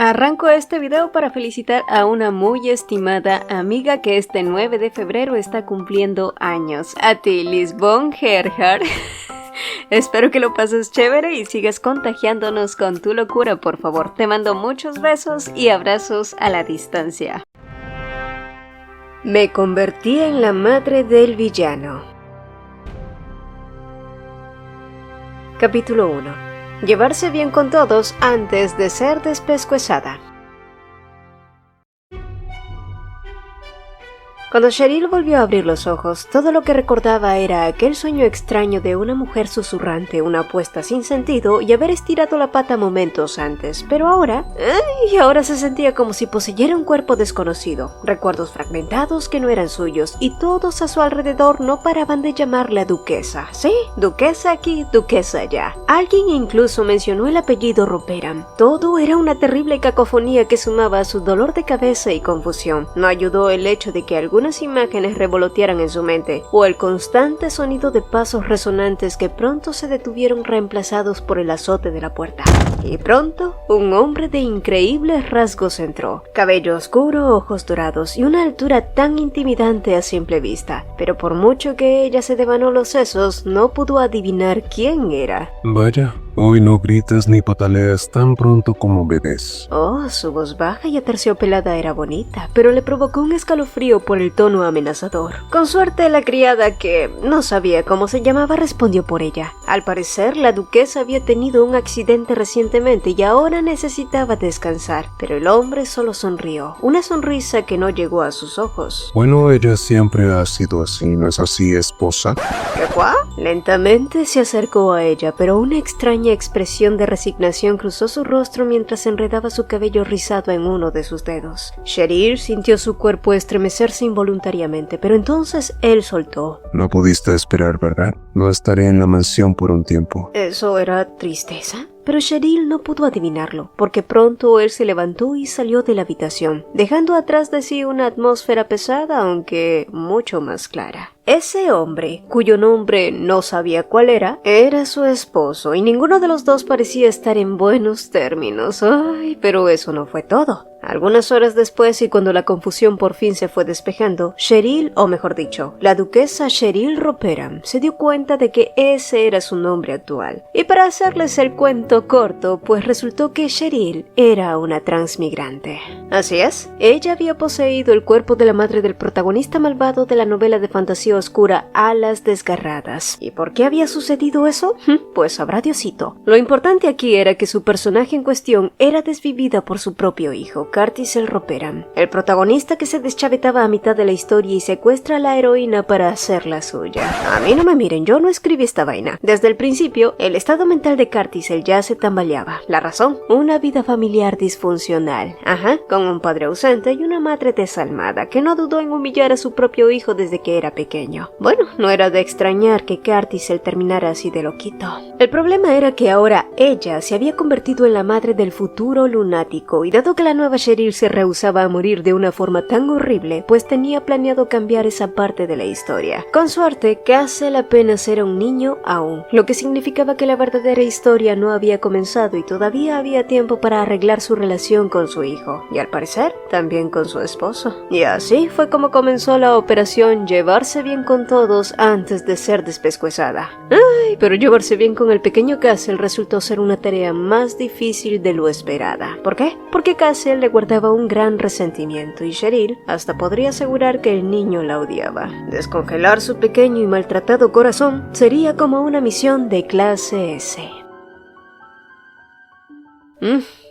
Arranco este video para felicitar a una muy estimada amiga que este 9 de febrero está cumpliendo años. A ti, Lisbon Gerhard. Espero que lo pases chévere y sigas contagiándonos con tu locura, por favor. Te mando muchos besos y abrazos a la distancia. Me convertí en la madre del villano. Capítulo 1. Llevarse bien con todos antes de ser despescuezada. Cuando Cheryl volvió a abrir los ojos, todo lo que recordaba era aquel sueño extraño de una mujer susurrante, una apuesta sin sentido y haber estirado la pata momentos antes. Pero ahora se sentía como si poseyera un cuerpo desconocido, recuerdos fragmentados que no eran suyos, y todos a su alrededor no paraban de llamarla duquesa. Sí, duquesa aquí, duquesa allá. Alguien incluso mencionó el apellido Roperam. Todo era una terrible cacofonía que sumaba a su dolor de cabeza y confusión. No ayudó el hecho de que algunas imágenes revolotearan en su mente, o el constante sonido de pasos resonantes que pronto se detuvieron reemplazados por el azote de la puerta. Y pronto, un hombre de increíbles rasgos entró. Cabello oscuro, ojos dorados y una altura tan intimidante a simple vista. Pero por mucho que ella se devanó los sesos, no pudo adivinar quién era. Vaya, hoy no gritas ni pataleas tan pronto como bebés. Oh, su voz baja y aterciopelada era bonita, pero le provocó un escalofrío por el tono amenazador. Con suerte, la criada, que no sabía cómo se llamaba, respondió por ella. Al parecer, la duquesa había tenido un accidente recientemente y ahora necesitaba descansar, pero el hombre solo sonrió, una sonrisa que no llegó a sus ojos. Bueno, ella siempre ha sido así, ¿no es así, esposa? ¿Qué cuá? Lentamente se acercó a ella, pero una extraña expresión de resignación cruzó su rostro mientras enredaba su cabello rizado en uno de sus dedos. Cheryl sintió su cuerpo estremecerse involuntariamente, pero entonces él soltó. No pudiste esperar, ¿verdad? No estaré en la mansión por un tiempo. ¿Eso era tristeza? Pero Cheryl no pudo adivinarlo, porque pronto él se levantó y salió de la habitación, dejando atrás de sí una atmósfera pesada, aunque mucho más clara. Ese hombre, cuyo nombre no sabía cuál era su esposo, y ninguno de los dos parecía estar en buenos términos. Ay, pero eso no fue todo. Algunas horas después, y cuando la confusión por fin se fue despejando, Cheryl, o mejor dicho, la duquesa Cheryl Roperam, se dio cuenta de que ese era su nombre actual. Y para hacerles el cuento corto, pues resultó que Cheryl era una transmigrante. Así es, ella había poseído el cuerpo de la madre del protagonista malvado de la novela de fantasía oscura Alas Desgarradas. ¿Y por qué había sucedido eso? Pues sabrá Diosito. Lo importante aquí era que su personaje en cuestión era desvivida por su propio hijo, Curtis el Roperam, el protagonista que se deschavetaba a mitad de la historia y secuestra a la heroína para hacerla suya. A mí no me miren, yo no escribí esta vaina. Desde el principio, el estado mental de Curtis el ya se tambaleaba. La razón, una vida familiar disfuncional. Con un padre ausente y una madre desalmada que no dudó en humillar a su propio hijo desde que era pequeño. Bueno, no era de extrañar que Curtis el terminara así de loquito. El problema era que ahora ella se había convertido en la madre del futuro lunático, y dado que la nueva Cheryl se rehusaba a morir de una forma tan horrible, pues tenía planeado cambiar esa parte de la historia. Con suerte, Castle apenas era un niño aún, lo que significaba que la verdadera historia no había comenzado y todavía había tiempo para arreglar su relación con su hijo, y al parecer, también con su esposo. Y así fue como comenzó la operación Llevarse bien con todos antes de ser despescuezada. Ay, pero llevarse bien con el pequeño Castle resultó ser una tarea más difícil de lo esperada. ¿Por qué? Porque Castle le guardaba un gran resentimiento y Cheryl hasta podría asegurar que el niño la odiaba. Descongelar su pequeño y maltratado corazón sería como una misión de clase S.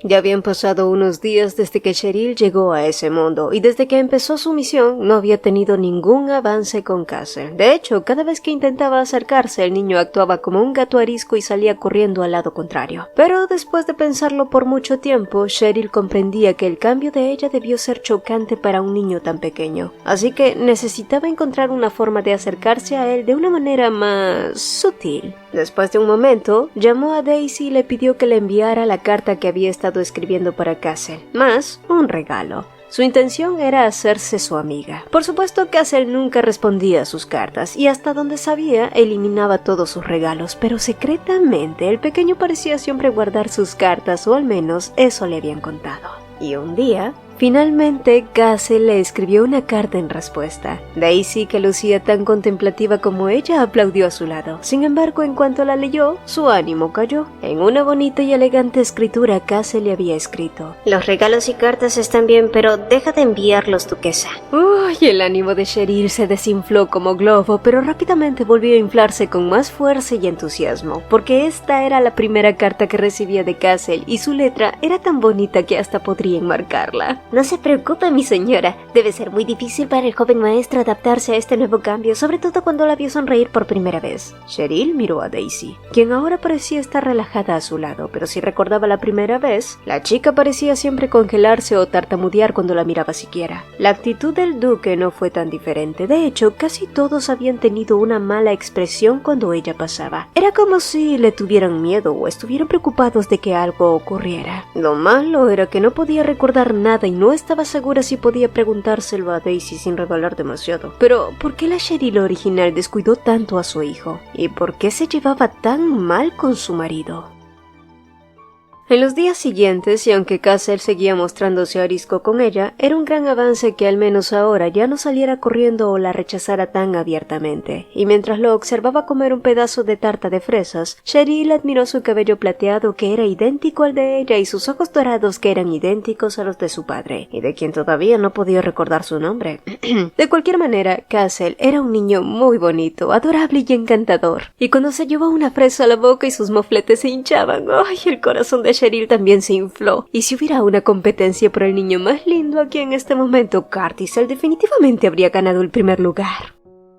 Ya habían pasado unos días desde que Cheryl llegó a ese mundo, y desde que empezó su misión no había tenido ningún avance con Castle. De hecho, cada vez que intentaba acercarse, el niño actuaba como un gato arisco y salía corriendo al lado contrario. Pero después de pensarlo por mucho tiempo, Cheryl comprendía que el cambio de ella debió ser chocante para un niño tan pequeño, así que necesitaba encontrar una forma de acercarse a él de una manera más sutil. Después de un momento, llamó a Daisy y le pidió que le enviara la carta que había estado escribiendo para Castle, más un regalo. Su intención era hacerse su amiga. Por supuesto, Castle nunca respondía a sus cartas y hasta donde sabía eliminaba todos sus regalos, pero secretamente el pequeño parecía siempre guardar sus cartas, o al menos eso le habían contado. Y un día, finalmente, Castle le escribió una carta en respuesta. Daisy, que lucía tan contemplativa como ella, aplaudió a su lado. Sin embargo, en cuanto la leyó, su ánimo cayó. En una bonita y elegante escritura, Castle le había escrito: Los regalos y cartas están bien, pero deja de enviarlos, duquesa. Uy, el ánimo de Cheryl se desinfló como globo, pero rápidamente volvió a inflarse con más fuerza y entusiasmo, porque esta era la primera carta que recibía de Castle y su letra era tan bonita que hasta podría enmarcarla. No se preocupe, mi señora. Debe ser muy difícil para el joven maestro adaptarse a este nuevo cambio, sobre todo cuando la vio sonreír por primera vez. Cheryl miró a Daisy, quien ahora parecía estar relajada a su lado, pero si recordaba la primera vez, la chica parecía siempre congelarse o tartamudear cuando la miraba siquiera. La actitud del duque no fue tan diferente. De hecho, casi todos habían tenido una mala expresión cuando ella pasaba. Era como si le tuvieran miedo o estuvieran preocupados de que algo ocurriera. Lo malo era que no podía recordar nada y no estaba segura si podía preguntárselo a Daisy sin revelar demasiado. Pero, ¿por qué la Cheryl original descuidó tanto a su hijo? ¿Y por qué se llevaba tan mal con su marido? En los días siguientes, y aunque Castle seguía mostrándose arisco con ella, era un gran avance que al menos ahora ya no saliera corriendo o la rechazara tan abiertamente. Y mientras lo observaba comer un pedazo de tarta de fresas, Cheryl admiró su cabello plateado que era idéntico al de ella y sus ojos dorados que eran idénticos a los de su padre, y de quien todavía no podía recordar su nombre. De cualquier manera, Castle era un niño muy bonito, adorable y encantador. Y cuando se llevó una fresa a la boca y sus mofletes se hinchaban, ¡ay! El corazón de Cheryl también se infló, y si hubiera una competencia por el niño más lindo, aquí en este momento Carthisel definitivamente habría ganado el primer lugar.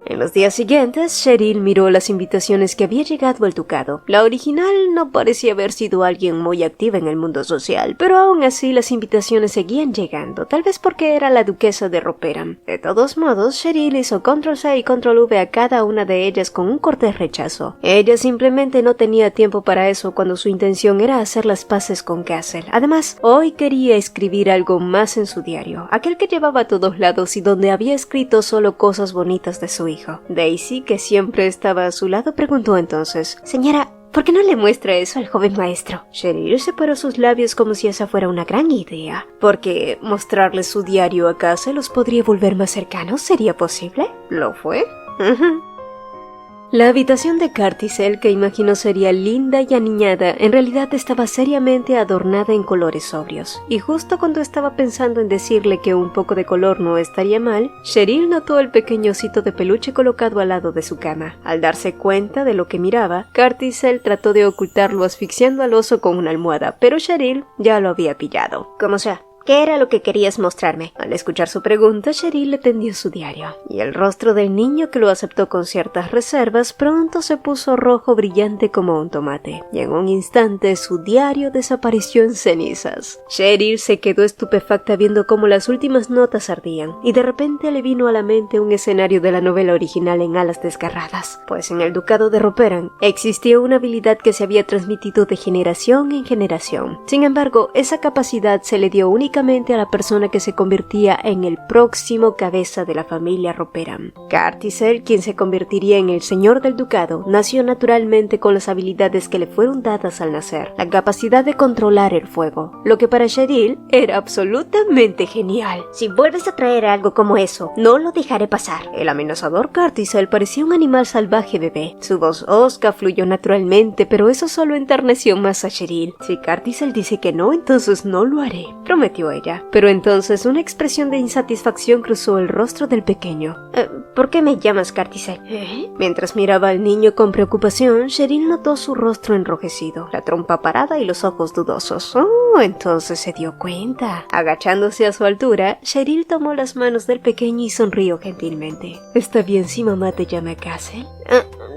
En los días siguientes, Cheryl miró las invitaciones que había llegado al ducado. La original no parecía haber sido alguien muy activa en el mundo social, pero aún así las invitaciones seguían llegando, tal vez porque era la duquesa de Roperam. De todos modos, Cheryl hizo Ctrl+C y Ctrl+V a cada una de ellas con un cortés rechazo. Ella simplemente no tenía tiempo para eso cuando su intención era hacer las paces con Castle. Además, hoy quería escribir algo más en su diario, aquel que llevaba a todos lados y donde había escrito solo cosas bonitas de su hijo. Daisy, que siempre estaba a su lado, preguntó entonces: Señora, ¿por qué no le muestra eso al joven maestro? Cheryl separó sus labios como si esa fuera una gran idea. ¿Porque mostrarle su diario a Castle los podría volver más cercanos? ¿Sería posible? ¿Lo fue? La habitación de Carthisel, que imaginó sería linda y aniñada, en realidad estaba seriamente adornada en colores sobrios. Y justo cuando estaba pensando en decirle que un poco de color no estaría mal, Cheryl notó el pequeño osito de peluche colocado al lado de su cama. Al darse cuenta de lo que miraba, Carthisel trató de ocultarlo asfixiando al oso con una almohada, pero Cheryl ya lo había pillado. Como sea, ¿qué era lo que querías mostrarme? Al escuchar su pregunta, Cheryl le tendió su diario, y el rostro del niño, que lo aceptó con ciertas reservas, pronto se puso rojo brillante como un tomate, y en un instante su diario desapareció en cenizas. Cheryl se quedó estupefacta viendo cómo las últimas notas ardían, y de repente le vino a la mente un escenario de la novela original en alas desgarradas, pues en el ducado de Roperam existía una habilidad que se había transmitido de generación en generación. Sin embargo, esa capacidad se le dio únicamente a la persona que se convertía en el próximo cabeza de la familia Roperam. Carthisel, quien se convertiría en el señor del ducado, nació naturalmente con las habilidades que le fueron dadas al nacer, la capacidad de controlar el fuego, lo que para Cheryl era absolutamente genial. Si vuelves a traer algo como eso, no lo dejaré pasar. El amenazador Carthisel parecía un animal salvaje bebé. Su voz hosca fluyó naturalmente, pero eso solo enterneció más a Cheryl. Si Carthisel dice que no, entonces no lo haré, prometió ella. Pero entonces una expresión de insatisfacción cruzó el rostro del pequeño. ¿Por qué me llamas Carthisel? Mientras miraba al niño con preocupación, Cheryl notó su rostro enrojecido, la trompa parada y los ojos dudosos. Entonces se dio cuenta. Agachándose a su altura, Cheryl tomó las manos del pequeño y sonrió gentilmente. ¿Está bien si mamá te llama Castle?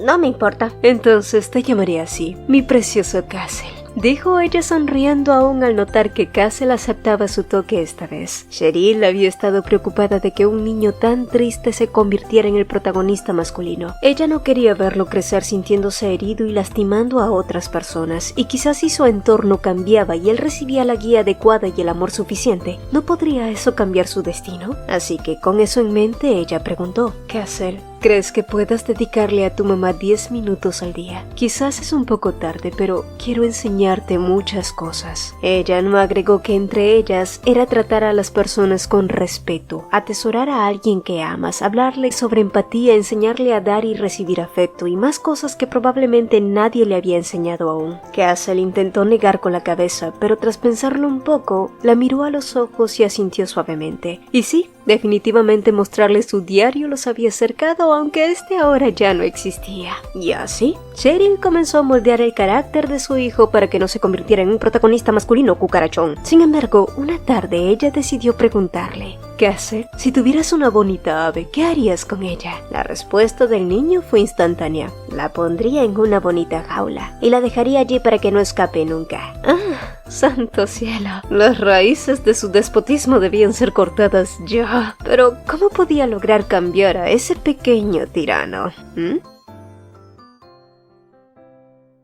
No me importa. Entonces te llamaré así, mi precioso Castle, dijo ella sonriendo aún al notar que Castle aceptaba su toque esta vez. Cheryl había estado preocupada de que un niño tan triste se convirtiera en el protagonista masculino. Ella no quería verlo crecer sintiéndose herido y lastimando a otras personas, y quizás si su entorno cambiaba y él recibía la guía adecuada y el amor suficiente, ¿no podría eso cambiar su destino? Así que con eso en mente ella preguntó: Castle, ¿Crees que puedas dedicarle a tu mamá 10 minutos al día? Quizás es un poco tarde, pero quiero enseñarte muchas cosas. Ella no agregó que entre ellas era tratar a las personas con respeto, atesorar a alguien que amas, hablarle sobre empatía, enseñarle a dar y recibir afecto y más cosas que probablemente nadie le había enseñado aún. Castle intentó negar con la cabeza, pero tras pensarlo un poco, la miró a los ojos y asintió suavemente. Y sí, definitivamente mostrarle su diario los había acercado, aunque este ahora ya no existía. Y así, Cheryl comenzó a moldear el carácter de su hijo para que no se convirtiera en un protagonista masculino cucarachón. Sin embargo, una tarde ella decidió preguntarle: Castle, si tuvieras una bonita ave, ¿qué harías con ella? La respuesta del niño fue instantánea. La pondría en una bonita jaula y la dejaría allí para que no escape nunca. ¡Ah! ¡Santo cielo! Las raíces de su despotismo debían ser cortadas ya. Pero, ¿cómo podía lograr cambiar a ese pequeño tirano?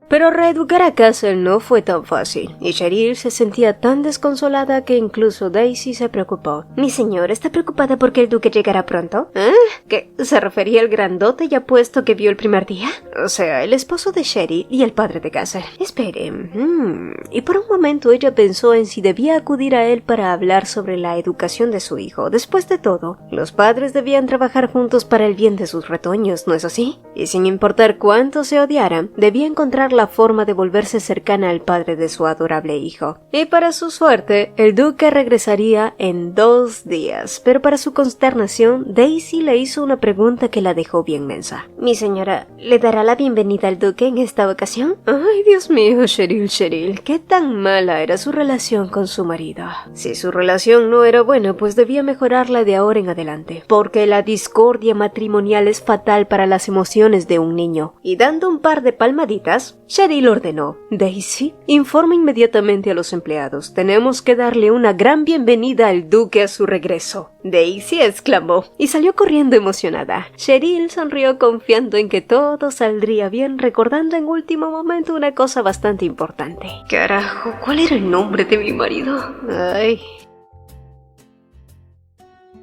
Pero reeducar a Castle no fue tan fácil, y Cheryl se sentía tan desconsolada que incluso Daisy se preocupó. Mi señora está preocupada porque el duque llegará pronto. ¿Qué? ¿Se refería al grandote y apuesto que vio el primer día? O sea, el esposo de Cheryl y el padre de Castle. Espere, y por un momento ella pensó en si debía acudir a él para hablar sobre la educación de su hijo. Después de todo, los padres debían trabajar juntos para el bien de sus retoños, ¿no es así? Y sin importar cuánto se odiaran, debía encontrar la forma de volverse cercana al padre de su adorable hijo. Y para su suerte, el duque regresaría en 2 días, pero para su consternación, Daisy le hizo una pregunta que la dejó bien mensa. Mi señora, ¿le dará la bienvenida al duque en esta ocasión? Ay, Dios mío, Cheryl, ¿qué tan mala era su relación con su marido? Si su relación no era buena, pues debía mejorarla de ahora en adelante, porque la discordia matrimonial es fatal para las emociones de un niño. Y dando un par de palmaditas, Cheryl ordenó: Daisy, informa inmediatamente a los empleados. Tenemos que darle una gran bienvenida al duque a su regreso. Daisy exclamó y salió corriendo emocionada. Cheryl sonrió confiando en que todo saldría bien, recordando en último momento una cosa bastante importante. Carajo, ¿cuál era el nombre de mi marido? Ay...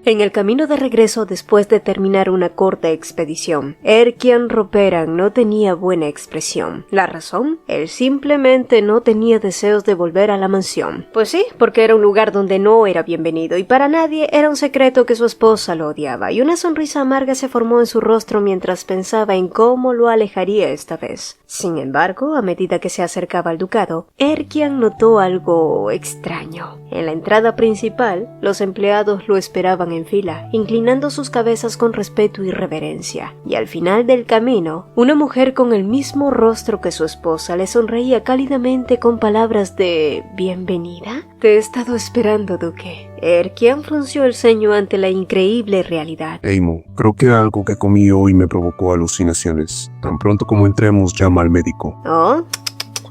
En el camino de regreso después de terminar una corta expedición, Erkian Roperan no tenía buena expresión. ¿La razón? Él simplemente no tenía deseos de volver a la mansión. Pues sí, porque era un lugar donde no era bienvenido y para nadie era un secreto que su esposa lo odiaba, y una sonrisa amarga se formó en su rostro mientras pensaba en cómo lo alejaría esta vez. Sin embargo, a medida que se acercaba al ducado, Erkian notó algo extraño. En la entrada principal, los empleados lo esperaban en fila, inclinando sus cabezas con respeto y reverencia. Y al final del camino, una mujer con el mismo rostro que su esposa le sonreía cálidamente con palabras de bienvenida. Te he estado esperando, duque. Erkian frunció el ceño ante la increíble realidad. Amo, creo que algo que comí hoy me provocó alucinaciones. Tan pronto como entremos, llama al médico. ¿Oh?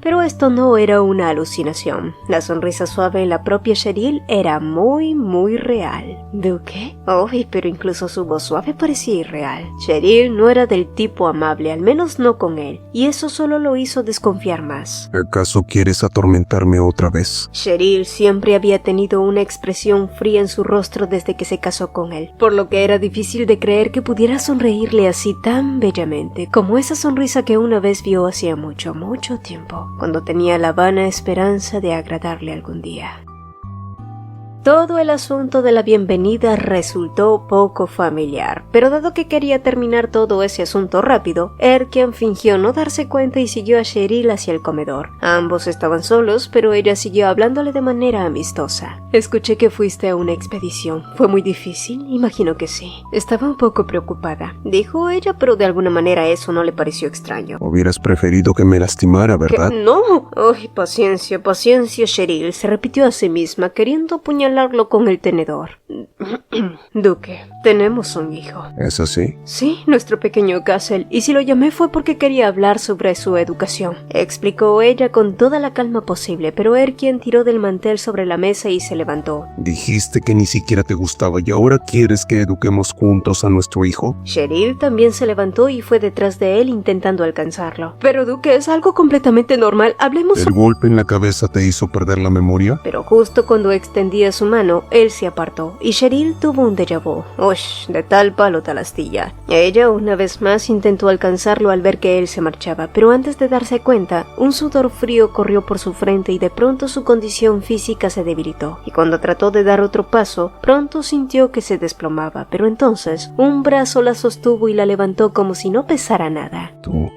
Pero esto no era una alucinación. La sonrisa suave en la propia Cheryl era muy real. ¿Duque? Pero incluso su voz suave parecía irreal. Cheryl no era del tipo amable, al menos no con él, y eso solo lo hizo desconfiar más. ¿Acaso quieres atormentarme otra vez? Cheryl siempre había tenido una expresión fría en su rostro desde que se casó con él, por lo que era difícil de creer que pudiera sonreírle así tan bellamente, como esa sonrisa que una vez vio hacía mucho tiempo, cuando tenía la vana esperanza de agradarle algún día. Todo el asunto de la bienvenida resultó poco familiar, pero dado que quería terminar todo ese asunto rápido, Erkian fingió no darse cuenta y siguió a Cheryl hacia el comedor. Ambos estaban solos, pero ella siguió hablándole de manera amistosa. Escuché que fuiste a una expedición. ¿Fue muy difícil? Imagino que sí. Estaba un poco preocupada, dijo ella, pero de alguna manera eso no le pareció extraño. Hubieras preferido que me lastimara, ¿verdad? ¿Qué? ¡No! ¡Ay, paciencia, Cheryl! Se repitió a sí misma, queriendo apuñalarlo con el tenedor. Duque, tenemos un hijo. ¿Es así? Sí, nuestro pequeño Castle, y si lo llamé fue porque quería hablar sobre su educación, explicó ella con toda la calma posible, pero Erkian tiró del mantel sobre la mesa y se levantó. levantó. Dijiste que ni siquiera te gustaba y ahora quieres que eduquemos juntos a nuestro hijo. Cheryl también se levantó y fue detrás de él intentando alcanzarlo. Pero Duque, es algo completamente normal. Hablemos. ¿El golpe en la cabeza te hizo perder la memoria? Pero justo cuando extendía su mano, él se apartó y Cheryl tuvo un déjà vu. Ush, de tal palo tal astilla. Ella una vez más intentó alcanzarlo al ver que él se marchaba, pero antes de darse cuenta, un sudor frío corrió por su frente y de pronto su condición física se debilitó. Y cuando trató de dar otro paso, pronto sintió que se desplomaba, pero entonces un brazo la sostuvo y la levantó como si no pesara nada. Tú,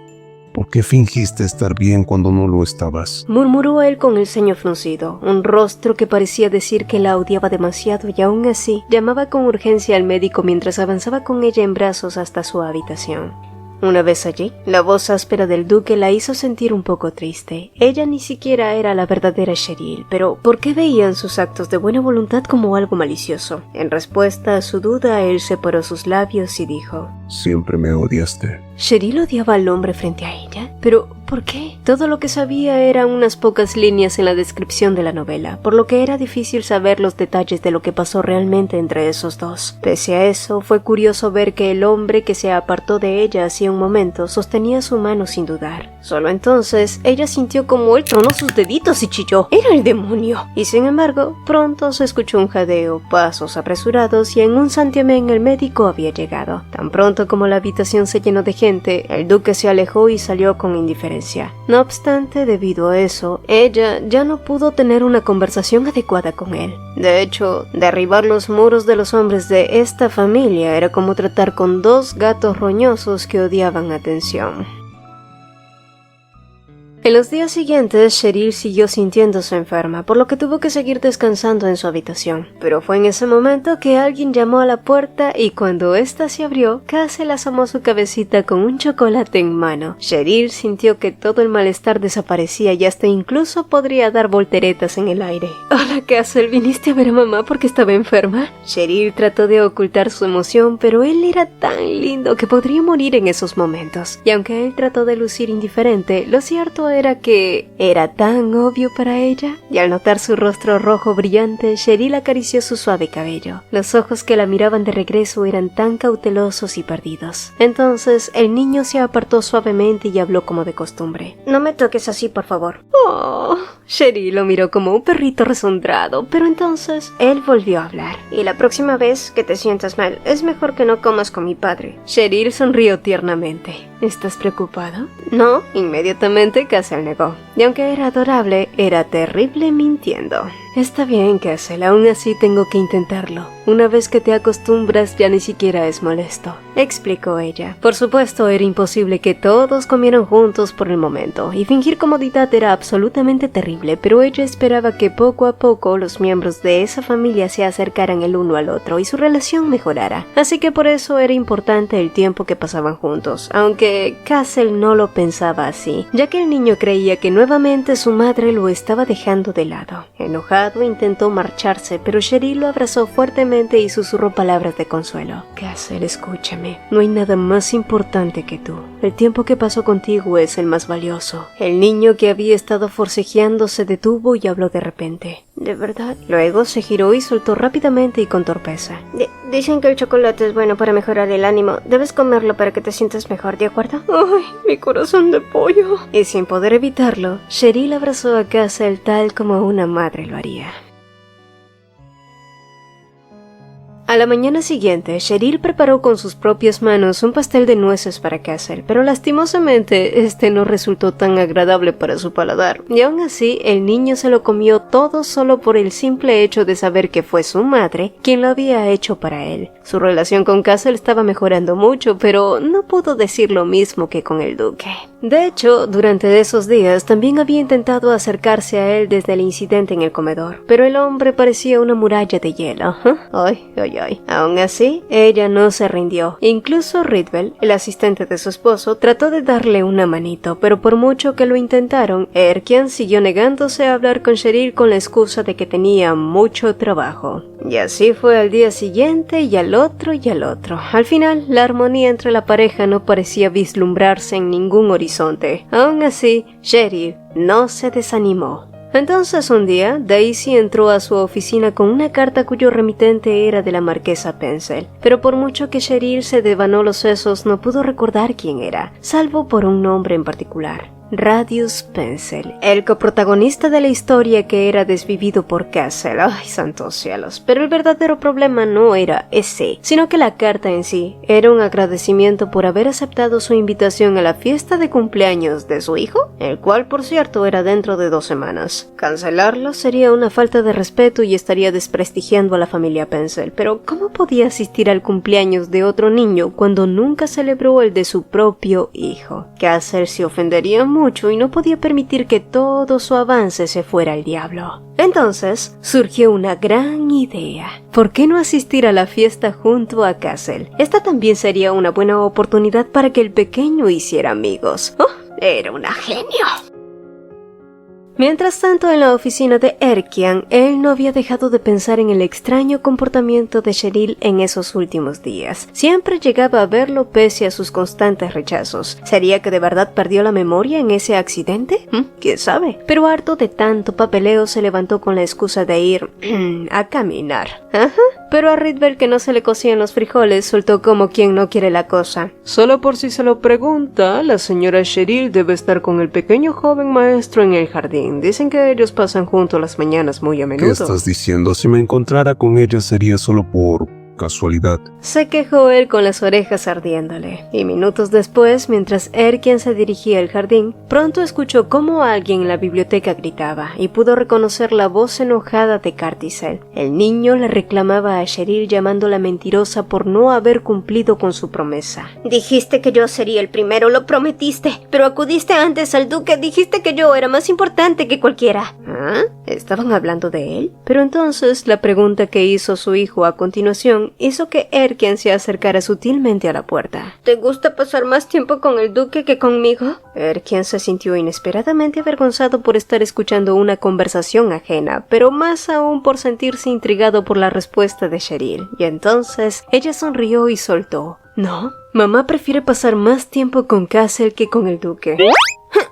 ¿por qué fingiste estar bien cuando no lo estabas? Murmuró él con el ceño fruncido, un rostro que parecía decir que la odiaba demasiado y aún así llamaba con urgencia al médico mientras avanzaba con ella en brazos hasta su habitación. Una vez allí, la voz áspera del duque la hizo sentir un poco triste. Ella ni siquiera era la verdadera Cheryl, pero ¿por qué veían sus actos de buena voluntad como algo malicioso? En respuesta a su duda, él separó sus labios y dijo: Siempre me odiaste. ¿Cheryl odiaba al hombre frente a ella? ¿Pero por qué? Todo lo que sabía eran unas pocas líneas en la descripción de la novela, por lo que era difícil saber los detalles de lo que pasó realmente entre esos dos. Pese a eso, fue curioso ver que el hombre que se apartó de ella hacía un momento sostenía su mano sin dudar. Solo entonces, ella sintió como él tronó sus deditos y chilló. ¡Era el demonio! Y sin embargo, pronto se escuchó un jadeo, pasos apresurados y en un santiamén el médico había llegado. Tan pronto como la habitación se llenó de gente, el duque se alejó y salió con indiferencia. No obstante, debido a eso, ella ya no pudo tener una conversación adecuada con él. De hecho, derribar los muros de los hombres de esta familia era como tratar con dos gatos roñosos que odiaban atención. En los días siguientes, Cheryl siguió sintiéndose enferma, por lo que tuvo que seguir descansando en su habitación. Pero fue en ese momento que alguien llamó a la puerta y cuando ésta se abrió, Castle asomó su cabecita con un chocolate en mano. Cheryl sintió que todo el malestar desaparecía y hasta incluso podría dar volteretas en el aire. «Hola, Castle, ¿viniste a ver a mamá porque estaba enferma?» Cheryl trató de ocultar su emoción, pero él era tan lindo que podría morir en esos momentos. Y aunque él trató de lucir indiferente, lo cierto era que era tan obvio para ella. Y al notar su rostro rojo brillante, Cheryl acarició su suave cabello. Los ojos que la miraban de regreso eran tan cautelosos y perdidos. Entonces el niño se apartó suavemente y habló como de costumbre. «No me toques así, por favor». «Oh». Cheryl lo miró como un perrito resondrado, pero entonces él volvió a hablar. «Y la próxima vez que te sientas mal, es mejor que no comas con mi padre». Cheryl sonrió tiernamente. «¿Estás preocupado?» «No». Inmediatamente Castle negó. Y aunque era adorable, era terrible mintiendo. «Está bien, Castle, aún así tengo que intentarlo. Una vez que te acostumbras ya ni siquiera es molesto», explicó ella. Por supuesto, era imposible que todos comieran juntos por el momento, y fingir comodidad era absolutamente terrible, pero ella esperaba que poco a poco los miembros de esa familia se acercaran el uno al otro y su relación mejorara. Así que por eso era importante el tiempo que pasaban juntos, aunque Castle no lo pensaba así, ya que el niño creía que nuevamente su madre lo estaba dejando de lado. Enojado, intentó marcharse, pero Cheryl lo abrazó fuertemente y susurró palabras de consuelo. «Castle, escúchame. No hay nada más importante que tú. El tiempo que pasó contigo es el más valioso». El niño que había estado forcejeando se detuvo y habló de repente. «¿De verdad?» Luego se giró y soltó rápidamente y con torpeza. Dicen que el chocolate es bueno para mejorar el ánimo. Debes comerlo para que te sientas mejor, ¿de acuerdo?» «Ay, mi corazón de pollo». Y sin poder evitarlo, Cheryl abrazó a Castle tal como una madre lo haría. A la mañana siguiente, Cheryl preparó con sus propias manos un pastel de nueces para Castle, pero lastimosamente este no resultó tan agradable para su paladar, y aún así el niño se lo comió todo solo por el simple hecho de saber que fue su madre quien lo había hecho para él. Su relación con Castle estaba mejorando mucho, pero no pudo decir lo mismo que con el duque. De hecho, durante esos días también había intentado acercarse a él desde el incidente en el comedor, pero el hombre parecía una muralla de hielo. Ay. Aún así, ella no se rindió. Incluso Ridwell, el asistente de su esposo, trató de darle una manito, pero por mucho que lo intentaron, Erkian siguió negándose a hablar con Cheryl con la excusa de que tenía mucho trabajo. Y así fue al día siguiente y al otro y al otro. Al final, la armonía entre la pareja no parecía vislumbrarse en ningún horizonte. Aún así, Cheryl no se desanimó. Entonces un día, Daisy entró a su oficina con una carta cuyo remitente era de la marquesa Pencil, pero por mucho que Cheryl se devanó los sesos no pudo recordar quién era, salvo por un nombre en particular. Radius Pencil, el coprotagonista de la historia que era desvivido por Castle. ¡Ay, santos cielos! Pero el verdadero problema no era ese, sino que la carta en sí era un agradecimiento por haber aceptado su invitación a la fiesta de cumpleaños de su hijo, el cual, por cierto, era dentro de 2 semanas. Cancelarlo sería una falta de respeto y estaría desprestigiando a la familia Pencil, pero ¿cómo podía asistir al cumpleaños de otro niño cuando nunca celebró el de su propio hijo? Castle se ofendería mucho y no podía permitir que todo su avance se fuera al diablo. Entonces surgió una gran idea. ¿Por qué no asistir a la fiesta junto a Castle? Esta también sería una buena oportunidad para que el pequeño hiciera amigos. ¡Oh! Era una genio. Mientras tanto, en la oficina de Erkian, él no había dejado de pensar en el extraño comportamiento de Cheryl en esos últimos días. Siempre llegaba a verlo pese a sus constantes rechazos. ¿Sería que de verdad perdió la memoria en ese accidente? ¿Quién sabe? Pero harto de tanto papeleo se levantó con la excusa de ir a caminar. Pero a Ridwell, que no se le cocían los frijoles, soltó como quien no quiere la cosa. Solo por si se lo pregunta, la señora Cheryl debe estar con el pequeño joven maestro en el jardín. Dicen que ellos pasan juntos las mañanas muy a menudo. ¿Qué estás diciendo? Si me encontrara con ella sería solo por casualidad. Se quejó él con las orejas ardiéndole. Y minutos después, mientras Erkian se dirigía al jardín, pronto escuchó cómo alguien en la biblioteca gritaba y pudo reconocer la voz enojada de Carticel. El niño le reclamaba a Cheryl llamándola mentirosa por no haber cumplido con su promesa. Dijiste que yo sería el primero, lo prometiste, pero acudiste antes al duque, dijiste que yo era más importante que cualquiera. ¿Ah? ¿Estaban hablando de él? Pero entonces la pregunta que hizo su hijo a continuación hizo que Erkian se acercara sutilmente a la puerta. ¿Te gusta pasar más tiempo con el duque que conmigo? Erkian se sintió inesperadamente avergonzado por estar escuchando una conversación ajena, pero más aún por sentirse intrigado por la respuesta de Cheryl. Y entonces ella sonrió y soltó: «No, mamá prefiere pasar más tiempo con Castle que con el duque».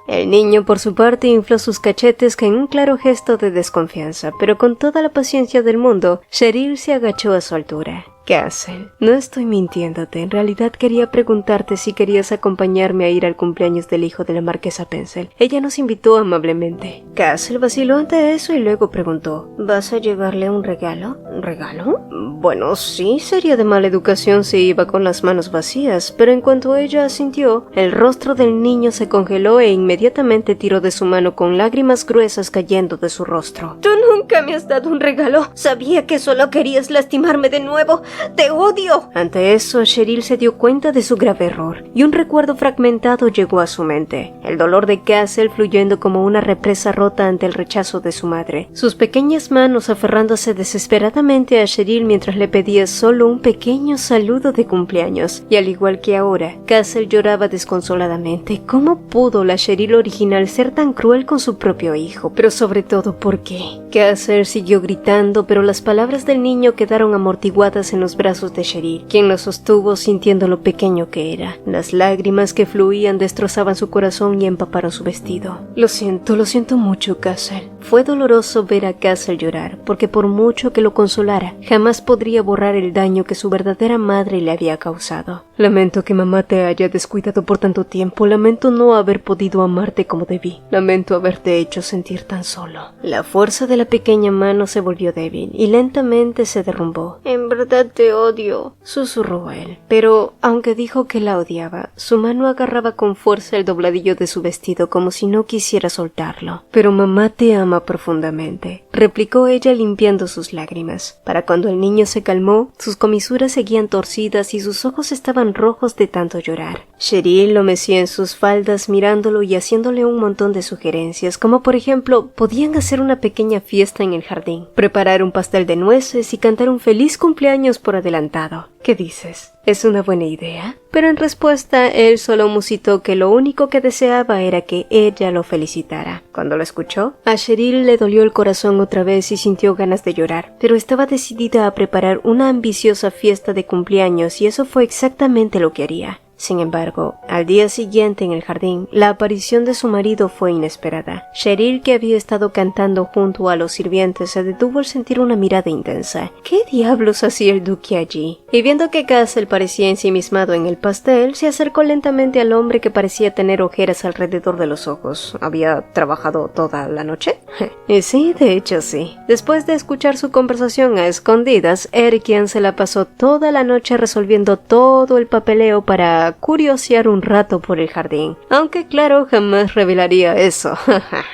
El niño, por su parte, infló sus cachetes en un claro gesto de desconfianza, pero con toda la paciencia del mundo, Cheryl se agachó a su altura. Castle, no estoy mintiéndote. En realidad quería preguntarte si querías acompañarme a ir al cumpleaños del hijo de la marquesa Pencil. Ella nos invitó amablemente. Castle vaciló ante eso y luego preguntó: ¿Vas a llevarle un regalo? ¿Regalo? Bueno, sí, sería de mala educación si iba con las manos vacías, pero en cuanto ella asintió, el rostro del niño se congeló e inmediatamente tiró de su mano con lágrimas gruesas cayendo de su rostro. Tú nunca me has dado un regalo. Sabía que solo querías lastimarme de nuevo. ¡Te odio! Ante eso, Cheryl se dio cuenta de su grave error, y un recuerdo fragmentado llegó a su mente. El dolor de Castle fluyendo como una represa rota ante el rechazo de su madre. Sus pequeñas manos aferrándose desesperadamente a Cheryl mientras le pedía solo un pequeño saludo de cumpleaños. Y al igual que ahora, Castle lloraba desconsoladamente. ¿Cómo pudo la Cheryl original ser tan cruel con su propio hijo? Pero sobre todo, ¿por qué? Castle siguió gritando, pero las palabras del niño quedaron amortiguadas en los brazos de Cheryl, quien lo sostuvo sintiendo lo pequeño que era. Las lágrimas que fluían destrozaban su corazón y empaparon su vestido. Lo siento mucho, Castle. Fue doloroso ver a Castle llorar, porque por mucho que lo consolara, jamás podría borrar el daño que su verdadera madre le había causado. Lamento que mamá te haya descuidado por tanto tiempo. Lamento no haber podido amarte como debí. Lamento haberte hecho sentir tan solo. La fuerza de la pequeña mano se volvió débil y lentamente se derrumbó. En verdad te odio, susurró él. Pero, aunque dijo que la odiaba, su mano agarraba con fuerza el dobladillo de su vestido como si no quisiera soltarlo. Pero mamá te ama profundamente, replicó ella limpiando sus lágrimas. Para cuando el niño se calmó, sus comisuras seguían torcidas y sus ojos estaban rojos de tanto llorar. Cheryl lo mecía en sus faldas mirándolo y haciéndole un montón de sugerencias, como por ejemplo, podían hacer una pequeña fiesta en el jardín, preparar un pastel de nueces y cantar un feliz cumpleaños por adelantado. ¿Qué dices? ¿Es una buena idea? Pero en respuesta, él solo musitó que lo único que deseaba era que ella lo felicitara. Cuando lo escuchó, a Cheryl le dolió el corazón otra vez y sintió ganas de llorar, pero estaba decidida a preparar una ambiciosa fiesta de cumpleaños y eso fue exactamente lo que haría. Sin embargo, al día siguiente en el jardín, la aparición de su marido fue inesperada. Cheryl, que había estado cantando junto a los sirvientes, se detuvo al sentir una mirada intensa. ¿Qué diablos hacía el duque allí? Y viendo que Castle parecía ensimismado en el pastel, se acercó lentamente al hombre que parecía tener ojeras alrededor de los ojos. ¿Había trabajado toda la noche? Y sí, de hecho sí. Después de escuchar su conversación a escondidas, Erkian se la pasó toda la noche resolviendo todo el papeleo para curiosear un rato por el jardín. Aunque claro, jamás revelaría eso.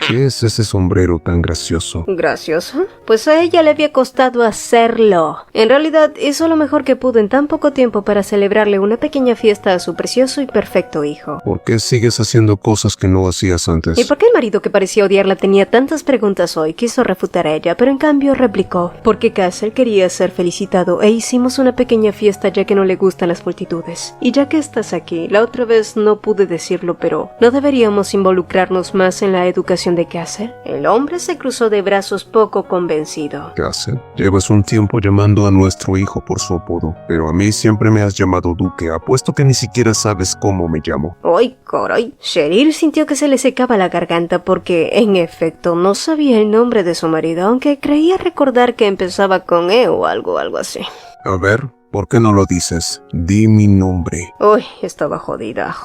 ¿Qué es ese sombrero tan gracioso? ¿Gracioso? Pues a ella le había costado hacerlo. En realidad hizo lo mejor que pudo en tan poco tiempo para celebrarle una pequeña fiesta a su precioso y perfecto hijo. ¿Por qué sigues haciendo cosas que no hacías antes? ¿Y por qué el marido que parecía odiarla tenía tantas preguntas hoy? Quiso refutar a ella, pero en cambio replicó: porque Castle quería ser felicitado e hicimos una pequeña fiesta ya que no le gustan las multitudes. Y ya que estás aquí, la otra vez no pude decirlo, pero ¿no deberíamos involucrarnos más en la educación de Castle? El hombre se cruzó de brazos poco convencido. Castle, llevas un tiempo llamando a nuestro hijo por su apodo, pero a mí siempre me has llamado Duque. Apuesto que ni siquiera sabes cómo me llamo. ¡Ay, caray! Cheryl sintió que se le secaba la garganta porque, en efecto, no sabía el nombre de su marido, aunque creía recordar que empezaba con E o algo así. A ver, ¿por qué no lo dices? Di mi nombre. Uy, estaba jodida.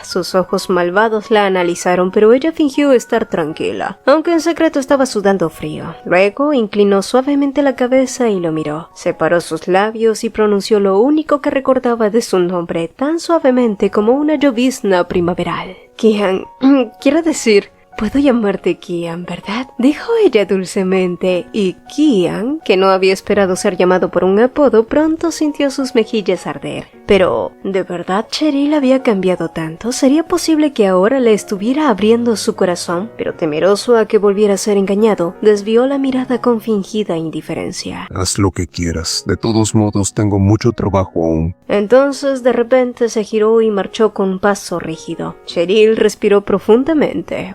Sus ojos malvados la analizaron, pero ella fingió estar tranquila, aunque en secreto estaba sudando frío. Luego inclinó suavemente la cabeza y lo miró. Separó sus labios y pronunció lo único que recordaba de su nombre, tan suavemente como una llovizna primaveral. Kian, quiero decir... «Puedo llamarte Kian, ¿verdad?», dijo ella dulcemente, y Kian, que no había esperado ser llamado por un apodo, pronto sintió sus mejillas arder. Pero, ¿de verdad Cheryl había cambiado tanto? ¿Sería posible que ahora le estuviera abriendo su corazón? Pero temeroso a que volviera a ser engañado, desvió la mirada con fingida indiferencia. Haz lo que quieras. De todos modos, tengo mucho trabajo aún. Entonces, de repente se giró y marchó con un paso rígido. Cheryl respiró profundamente.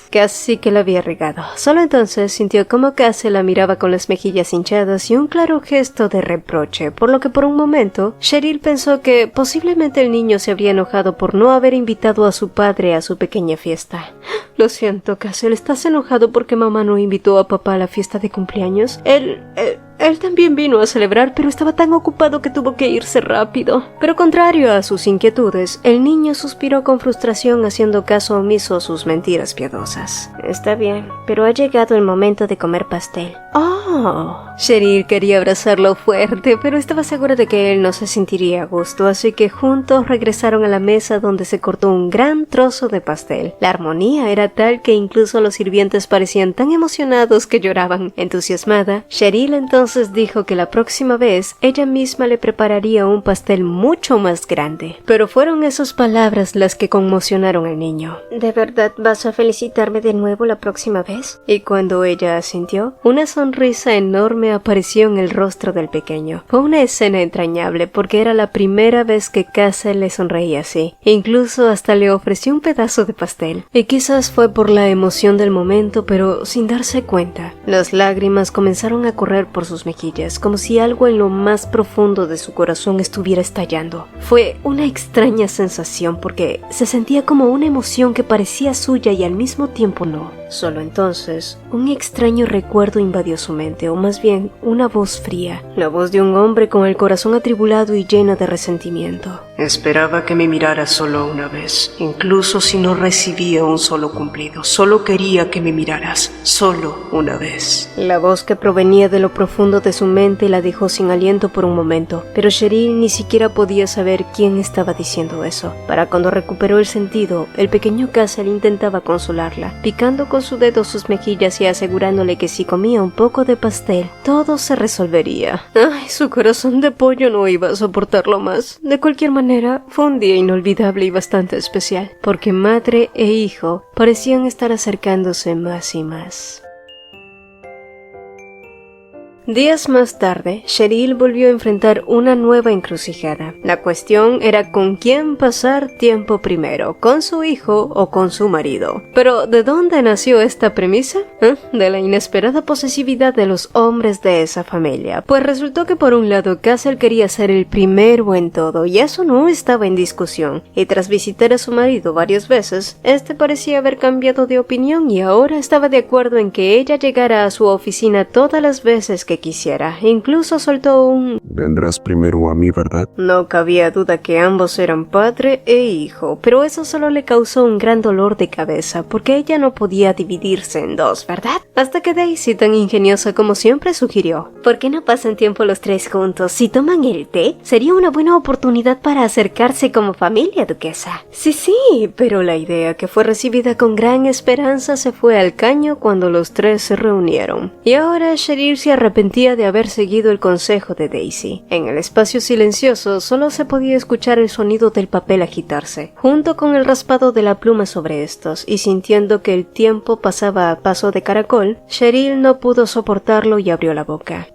Casi que la había regado. Solo entonces sintió cómo Cassie la miraba con las mejillas hinchadas y un claro gesto de reproche, por lo que por un momento Cheryl pensó que posiblemente el niño se habría enojado por no haber invitado a su padre a su pequeña fiesta. Lo siento, Cassie, ¿estás enojado porque mamá no invitó a papá a la fiesta de cumpleaños? Él también vino a celebrar, pero estaba tan ocupado que tuvo que irse rápido. Pero contrario a sus inquietudes, el niño suspiró con frustración haciendo caso omiso a sus mentiras piadosas. Está bien, pero ha llegado el momento de comer pastel. ¡Oh! Cheryl quería abrazarlo fuerte, pero estaba segura de que él no se sentiría a gusto, así que juntos regresaron a la mesa donde se cortó un gran trozo de pastel. La armonía era tal que incluso los sirvientes parecían tan emocionados que lloraban. Entusiasmada, Cheryl entonces dijo que la próxima vez ella misma le prepararía un pastel mucho más grande. Pero fueron esas palabras las que conmocionaron al niño. ¿De verdad vas a felicitarme de nuevo la próxima vez? Y cuando ella asintió, una sonrisa enorme apareció en el rostro del pequeño. Fue una escena entrañable porque era la primera vez que Castle le sonreía así. Incluso hasta le ofreció un pedazo de pastel. Y quizás fue por la emoción del momento, pero sin darse cuenta. Las lágrimas comenzaron a correr por sus mejillas, como si algo en lo más profundo de su corazón estuviera estallando. Fue una extraña sensación porque se sentía como una emoción que parecía suya y al mismo tiempo no. Solo entonces, un extraño recuerdo invadió su mente, o más bien, una voz fría, la voz de un hombre con el corazón atribulado y lleno de resentimiento. Esperaba que me mirara solo una vez, incluso si no recibía un solo cumplido. Solo quería que me miraras, solo una vez. La voz que provenía de lo profundo de su mente la dejó sin aliento por un momento, pero Cheryl ni siquiera podía saber quién estaba diciendo eso. Para cuando recuperó el sentido, el pequeño Castle intentaba consolarla, picando con su dedo sus mejillas y asegurándole que si comía un poco de pastel, todo se resolvería. Ay, su corazón de pollo no iba a soportarlo más. De cualquier manera, fue un día inolvidable y bastante especial, porque madre e hijo parecían estar acercándose más y más. Días más tarde, Cheryl volvió a enfrentar una nueva encrucijada. La cuestión era con quién pasar tiempo primero, con su hijo o con su marido. Pero, ¿de dónde nació esta premisa? De la inesperada posesividad de los hombres de esa familia. Pues resultó que por un lado Castle quería ser el primero en todo, y eso no estaba en discusión. Y tras visitar a su marido varias veces, este parecía haber cambiado de opinión y ahora estaba de acuerdo en que ella llegara a su oficina todas las veces que quisiera. Incluso soltó un Vendrás primero a mí, ¿verdad? No cabía duda que ambos eran padre e hijo, pero eso solo le causó un gran dolor de cabeza, porque ella no podía dividirse en dos, ¿verdad? Hasta que Daisy, tan ingeniosa como siempre, sugirió: ¿Por qué no pasan tiempo los tres juntos? Si toman el té, sería una buena oportunidad para acercarse como familia, duquesa. Sí, pero la idea, que fue recibida con gran esperanza, se fue al caño cuando los tres se reunieron. Y ahora Cheryl se arrepentía de haber seguido el consejo de Daisy. En el espacio silencioso solo se podía escuchar el sonido del papel agitarse, junto con el raspado de la pluma sobre estos, y sintiendo que el tiempo pasaba a paso de caracol, Cheryl no pudo soportarlo y abrió la boca.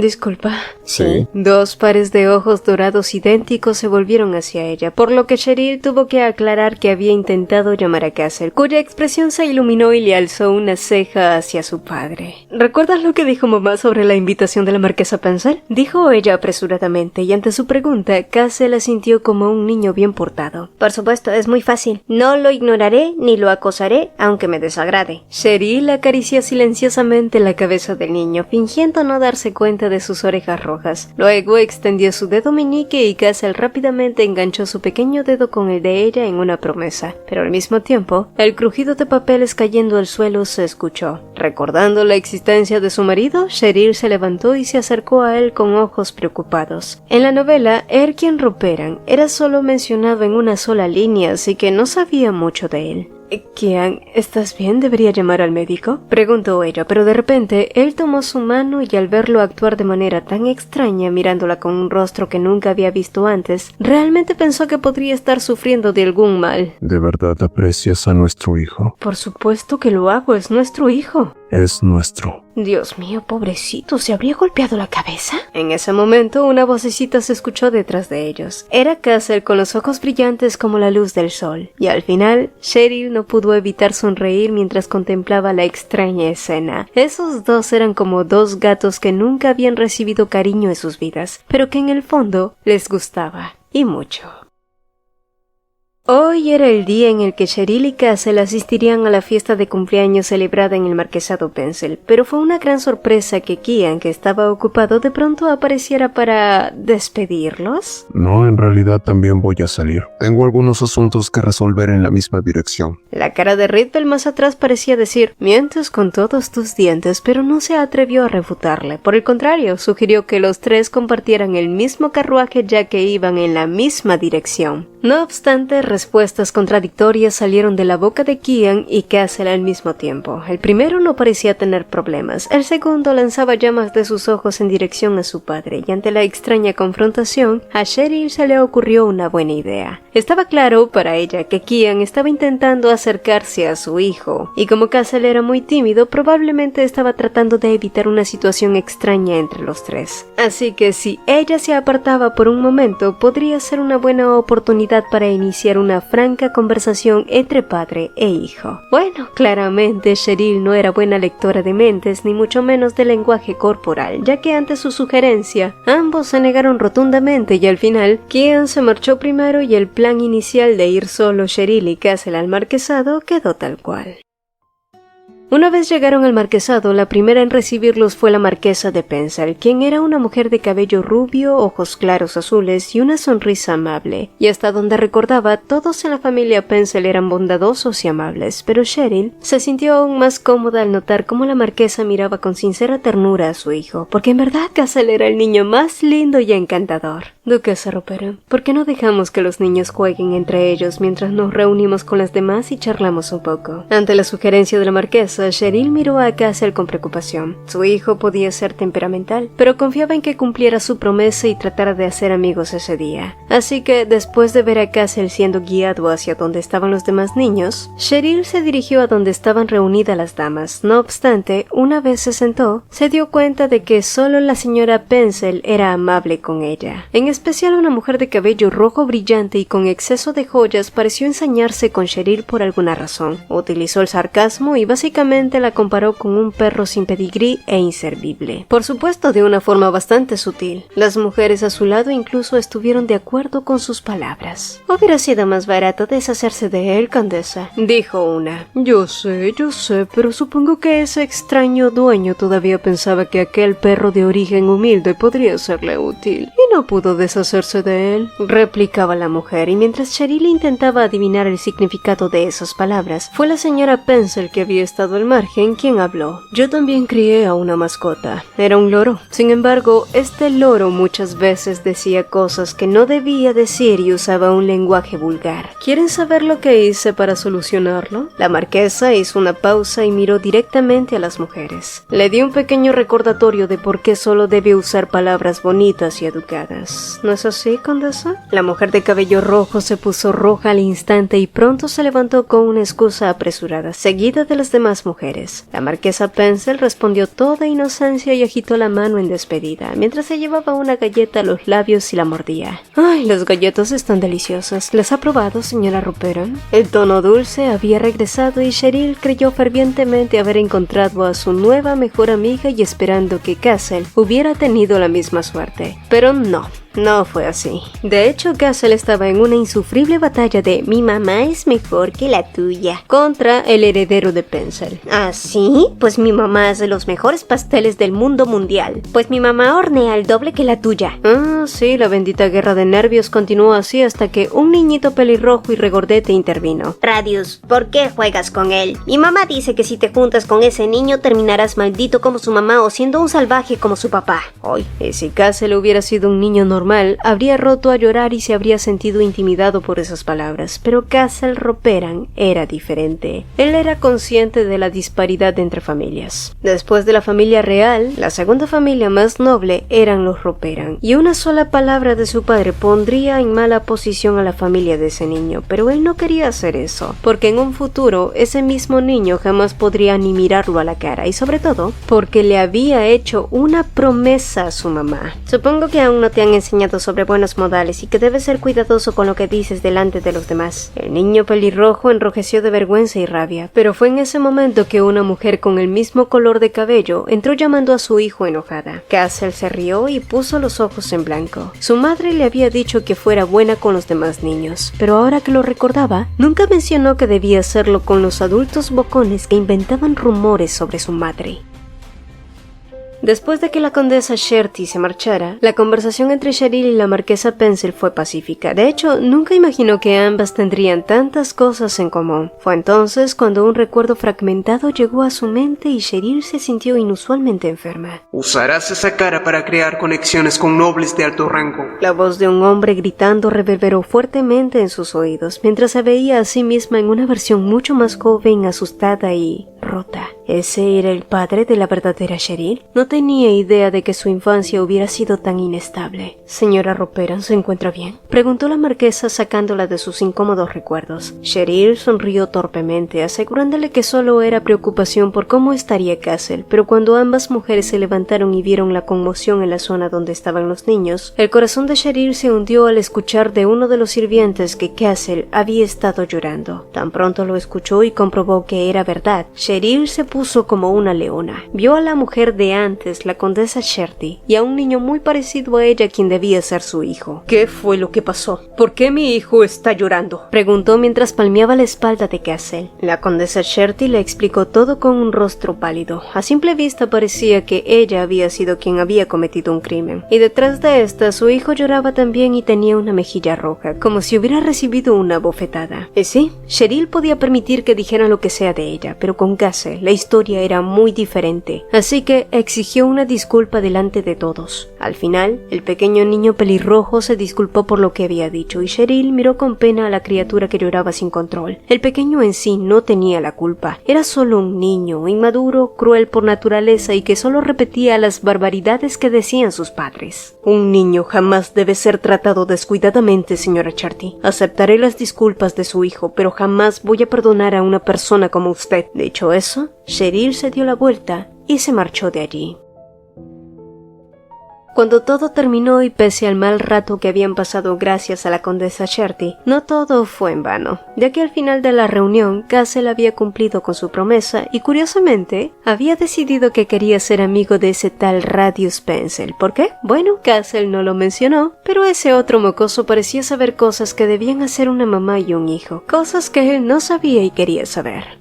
Disculpa. Sí. Dos pares de ojos dorados idénticos se volvieron hacia ella, por lo que Cheryl tuvo que aclarar que había intentado llamar a Castle, cuya expresión se iluminó y le alzó una ceja hacia su padre. ¿Recuerdas lo que dijo mamá sobre la invitación de la marquesa Pencil? Dijo ella apresuradamente, y ante su pregunta, Castle asintió como un niño bien portado. Por supuesto, es muy fácil. No lo ignoraré ni lo acosaré, aunque me desagrade. Cheryl acarició silenciosamente la cabeza del niño, fingiendo no darse cuenta de sus orejas rojas. Luego extendió su dedo meñique y Castle rápidamente enganchó su pequeño dedo con el de ella en una promesa, pero al mismo tiempo, el crujido de papeles cayendo al suelo se escuchó. Recordando la existencia de su marido, Cheryl se levantó y se acercó a él con ojos preocupados. En la novela, Erkien Ruperan era solo mencionado en una sola línea, así que no sabía mucho de él. «Kian, ¿estás bien? ¿Debería llamar al médico?», preguntó ella, pero de repente él tomó su mano y al verlo actuar de manera tan extraña, mirándola con un rostro que nunca había visto antes, realmente pensó que podría estar sufriendo de algún mal. ¿De verdad aprecias a nuestro hijo? «Por supuesto que lo hago, es nuestro hijo». Es nuestro. Dios mío, pobrecito, ¿se habría golpeado la cabeza? En ese momento, una vocecita se escuchó detrás de ellos. Era Castle con los ojos brillantes como la luz del sol. Y al final, Cheryl no pudo evitar sonreír mientras contemplaba la extraña escena. Esos dos eran como dos gatos que nunca habían recibido cariño en sus vidas, pero que en el fondo les gustaba, y mucho. Hoy era el día en el que Cheryl y Castle asistirían a la fiesta de cumpleaños celebrada en el Marquesado Pencil, pero fue una gran sorpresa que Kian, que estaba ocupado, de pronto apareciera para despedirlos. No, en realidad también voy a salir. Tengo algunos asuntos que resolver en la misma dirección. La cara de Ritbel más atrás parecía decir: mientes con todos tus dientes, pero no se atrevió a refutarle. Por el contrario, sugirió que los tres compartieran el mismo carruaje ya que iban en la misma dirección. No obstante, respuestas contradictorias salieron de la boca de Kian y Castle al mismo tiempo. El primero no parecía tener problemas, el segundo lanzaba llamas de sus ojos en dirección a su padre, y ante la extraña confrontación, a Cheryl se le ocurrió una buena idea. Estaba claro para ella que Kian estaba intentando acercarse a su hijo, y como Castle era muy tímido, probablemente estaba tratando de evitar una situación extraña entre los tres. Así que si ella se apartaba por un momento, podría ser una buena oportunidad para iniciar una franca conversación entre padre e hijo. Bueno, claramente Cheryl no era buena lectora de mentes, ni mucho menos de lenguaje corporal, ya que ante su sugerencia, ambos se negaron rotundamente y al final, Kian se marchó primero y el plan inicial de ir solo Cheryl y Castle al marquesado quedó tal cual. Una vez llegaron al marquesado, la primera en recibirlos fue la marquesa de Pencil, quien era una mujer de cabello rubio, ojos claros azules y una sonrisa amable. Y hasta donde recordaba, todos en la familia Pencil eran bondadosos y amables, pero Cheryl se sintió aún más cómoda al notar cómo la marquesa miraba con sincera ternura a su hijo, porque en verdad Castle era el niño más lindo y encantador. Duquesa Ruperan, ¿por qué no dejamos que los niños jueguen entre ellos mientras nos reunimos con las demás y charlamos un poco? Ante la sugerencia de la marquesa, condesa, Cheryl miró a Castle con preocupación. Su hijo podía ser temperamental, pero confiaba en que cumpliera su promesa y tratara de hacer amigos ese día. Así que, después de ver a Castle siendo guiado hacia donde estaban los demás niños, Cheryl se dirigió a donde estaban reunidas las damas. No obstante, una vez se sentó, se dio cuenta de que solo la señora Pencil era amable con ella. En especial una mujer de cabello rojo brillante y con exceso de joyas pareció ensañarse con Cheryl por alguna razón. Utilizó el sarcasmo y básicamente la comparó con un perro sin pedigrí e inservible. Por supuesto, de una forma bastante sutil. Las mujeres a su lado incluso estuvieron de acuerdo con sus palabras. Hubiera sido más barato deshacerse de él, condesa, dijo una. Yo sé, pero supongo que ese extraño dueño todavía pensaba que aquel perro de origen humilde podría serle útil, y no pudo deshacerse de él, replicaba la mujer, y mientras Cheryl intentaba adivinar el significado de esas palabras, fue la señora Pencil, que había estado al margen, quien habló. Yo también crié a una mascota. Era un loro. Sin embargo, este loro muchas veces decía cosas que no debía decir y usaba un lenguaje vulgar. ¿Quieren saber lo que hice para solucionarlo? La marquesa hizo una pausa y miró directamente a las mujeres. Le di un pequeño recordatorio de por qué solo debe usar palabras bonitas y educadas. ¿No es así, condesa? La mujer de cabello rojo se puso roja al instante y pronto se levantó con una excusa apresurada, seguida de las demás mujeres. La marquesa Pencil respondió toda inocencia y agitó la mano en despedida, mientras se llevaba una galleta a los labios y la mordía. ¡Ay, las galletas están deliciosas! ¿Las ha probado, señora Ruperan? El tono dulce había regresado y Cheryl creyó fervientemente haber encontrado a su nueva mejor amiga y esperando que Castle hubiera tenido la misma suerte. Pero no fue así. De hecho, Castle estaba en una insufrible batalla de mi mamá es mejor que la tuya contra el heredero de Pencil. ¿Ah, sí? Pues mi mamá hace los mejores pasteles del mundo mundial. Pues mi mamá hornea el doble que la tuya. Ah, sí, la bendita guerra de nervios continuó así hasta que un niñito pelirrojo y regordete intervino. Radius, ¿por qué juegas con él? Mi mamá dice que si te juntas con ese niño terminarás maldito como su mamá o siendo un salvaje como su papá. Ay, y si Castle hubiera sido un niño normal, habría roto a llorar y se habría sentido intimidado por esas palabras, pero Castle Ruperan era diferente. Él era consciente de la disparidad entre familias. Después de la familia real, la segunda familia más noble eran los Ruperan, y una sola palabra de su padre pondría en mala posición a la familia de ese niño, pero él no quería hacer eso, porque en un futuro ese mismo niño jamás podría ni mirarlo a la cara, y sobre todo, porque le había hecho una promesa a su mamá. Supongo que aún no te han enseñado sobre buenos modales y que debes ser cuidadoso con lo que dices delante de los demás. El niño pelirrojo enrojeció de vergüenza y rabia, pero fue en ese momento que una mujer con el mismo color de cabello entró llamando a su hijo enojada. Castle se rió y puso los ojos en blanco. Su madre le había dicho que fuera buena con los demás niños, pero ahora que lo recordaba, nunca mencionó que debía hacerlo con los adultos bocones que inventaban rumores sobre su madre. Después de que la condesa Sherty se marchara, la conversación entre Cheryl y la marquesa Pencil fue pacífica. De hecho, nunca imaginó que ambas tendrían tantas cosas en común. Fue entonces cuando un recuerdo fragmentado llegó a su mente y Cheryl se sintió inusualmente enferma. Usarás esa cara para crear conexiones con nobles de alto rango. La voz de un hombre gritando reverberó fuertemente en sus oídos, mientras se veía a sí misma en una versión mucho más joven, asustada y rota. ¿Ese era el padre de la verdadera Cheryl? No tenía idea de que su infancia hubiera sido tan inestable. ¿Señora Ruperan se encuentra bien?, preguntó la marquesa sacándola de sus incómodos recuerdos. Cheryl sonrió torpemente, asegurándole que solo era preocupación por cómo estaría Castle, pero cuando ambas mujeres se levantaron y vieron la conmoción en la zona donde estaban los niños, el corazón de Cheryl se hundió al escuchar de uno de los sirvientes que Castle había estado llorando. Tan pronto lo escuchó y comprobó que era verdad, Cheryl se puso como una leona. Vio a la mujer de antes, la condesa Sherty, y a un niño muy parecido a ella quien debía ser su hijo. ¿Qué fue lo que pasó? ¿Por qué mi hijo está llorando?, preguntó mientras palmeaba la espalda de Castle. La condesa Sherty le explicó todo con un rostro pálido. A simple vista parecía que ella había sido quien había cometido un crimen, y detrás de esta su hijo lloraba también y tenía una mejilla roja, como si hubiera recibido una bofetada. Y sí, Cheryl podía permitir que dijeran lo que sea de ella, pero con Castle la historia era muy diferente, así que exigió exigió una disculpa delante de todos. Al final, el pequeño niño pelirrojo se disculpó por lo que había dicho y Cheryl miró con pena a la criatura que lloraba sin control. El pequeño en sí no tenía la culpa, era solo un niño, inmaduro, cruel por naturaleza y que solo repetía las barbaridades que decían sus padres. Un niño jamás debe ser tratado descuidadamente, señora Charty. Aceptaré las disculpas de su hijo, pero jamás voy a perdonar a una persona como usted. Dicho eso, Cheryl se dio la vuelta y se marchó de allí. Cuando todo terminó y pese al mal rato que habían pasado gracias a la condesa Charty, no todo fue en vano, ya que al final de la reunión Castle había cumplido con su promesa y curiosamente había decidido que quería ser amigo de ese tal Radius Pencil. ¿Por qué? Bueno, Castle no lo mencionó, pero ese otro mocoso parecía saber cosas que debían hacer una mamá y un hijo, cosas que él no sabía y quería saber.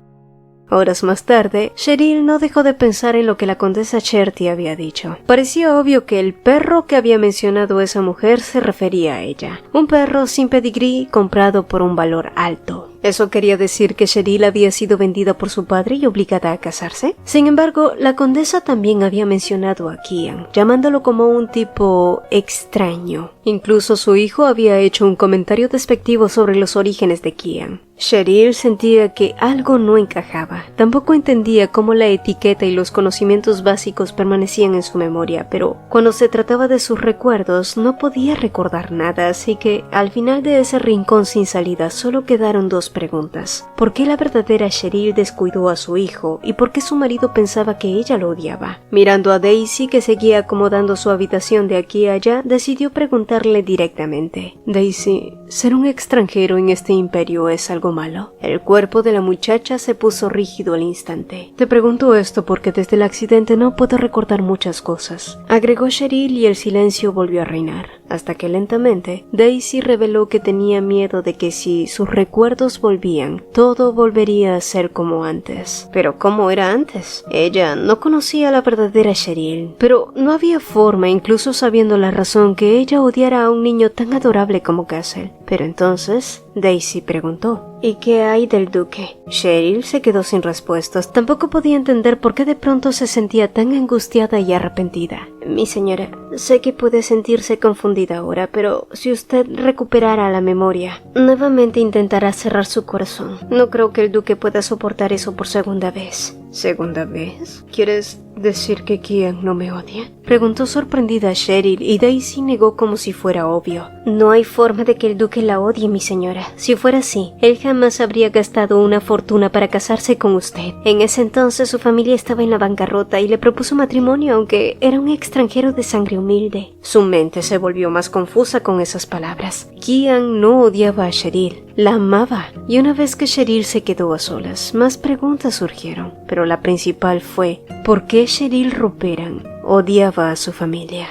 Horas más tarde, Cheryl no dejó de pensar en lo que la condesa Charty había dicho. Parecía obvio que el perro que había mencionado esa mujer se refería a ella. Un perro sin pedigrí comprado por un valor alto. ¿Eso quería decir que Cheryl había sido vendida por su padre y obligada a casarse? Sin embargo, la condesa también había mencionado a Kian, llamándolo como un tipo extraño. Incluso su hijo había hecho un comentario despectivo sobre los orígenes de Kian. Cheryl sentía que algo no encajaba. Tampoco entendía cómo la etiqueta y los conocimientos básicos permanecían en su memoria, pero cuando se trataba de sus recuerdos no podía recordar nada, así que al final de ese rincón sin salida solo quedaron dos preguntas. ¿Por qué la verdadera Cheryl descuidó a su hijo y por qué su marido pensaba que ella lo odiaba? Mirando a Daisy, que seguía acomodando su habitación de aquí a allá, decidió preguntarle directamente. Daisy, ¿ser un extranjero en este imperio es algo malo? El cuerpo de la muchacha se puso rígido al instante. Te pregunto esto porque desde el accidente no puedo recordar muchas cosas, agregó Cheryl y el silencio volvió a reinar, hasta que lentamente Daisy reveló que tenía miedo de que si sus recuerdos volvían, todo volvería a ser como antes. Pero ¿cómo era antes? Ella no conocía a la verdadera Cheryl, pero no había forma, incluso sabiendo la razón, que ella odiara a un niño tan adorable como Castle. Pero entonces Daisy preguntó, ¿y qué hay del duque? Cheryl se quedó sin respuestas. Tampoco podía entender por qué de pronto se sentía tan angustiada y arrepentida. Mi señora, sé que puede sentirse confundida ahora, pero si usted recuperara la memoria, nuevamente intentará cerrar su corazón. No creo que el duque pueda soportar eso por segunda vez. ¿Segunda vez? ¿Quieres decir que Kian no me odia? Preguntó sorprendida Cheryl y Daisy negó como si fuera obvio. No hay forma de que el duque la odie, mi señora. Si fuera así, él jamás habría gastado una fortuna para casarse con usted. En ese entonces su familia estaba en la bancarrota y le propuso matrimonio aunque era un extranjero de sangre humilde. Su mente se volvió más confusa con esas palabras. Kian no odiaba a Cheryl, la amaba. Y una vez que Cheryl se quedó a solas, más preguntas surgieron. Pero la principal fue, ¿por qué Cheryl Ruperan odiaba a su familia?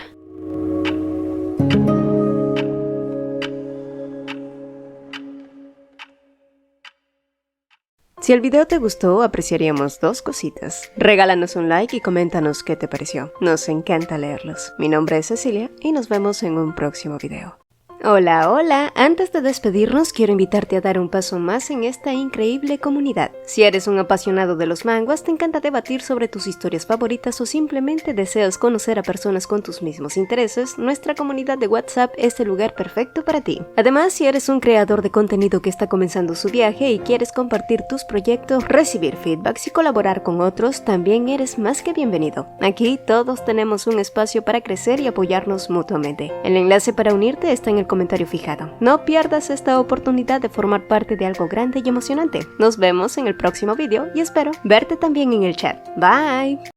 Si el video te gustó, apreciaríamos dos cositas. Regálanos un like y coméntanos qué te pareció. Nos encanta leerlos. Mi nombre es Cecilia y nos vemos en un próximo video. Hola, hola. Antes de despedirnos, quiero invitarte a dar un paso más en esta increíble comunidad. Si eres un apasionado de los manguas, te encanta debatir sobre tus historias favoritas o simplemente deseas conocer a personas con tus mismos intereses, nuestra comunidad de WhatsApp es el lugar perfecto para ti. Además, si eres un creador de contenido que está comenzando su viaje y quieres compartir tus proyectos, recibir feedbacks y colaborar con otros, también eres más que bienvenido. Aquí todos tenemos un espacio para crecer y apoyarnos mutuamente. El enlace para unirte está en el comentario fijado. No pierdas esta oportunidad de formar parte de algo grande y emocionante. Nos vemos en el próximo video y espero verte también en el chat. Bye.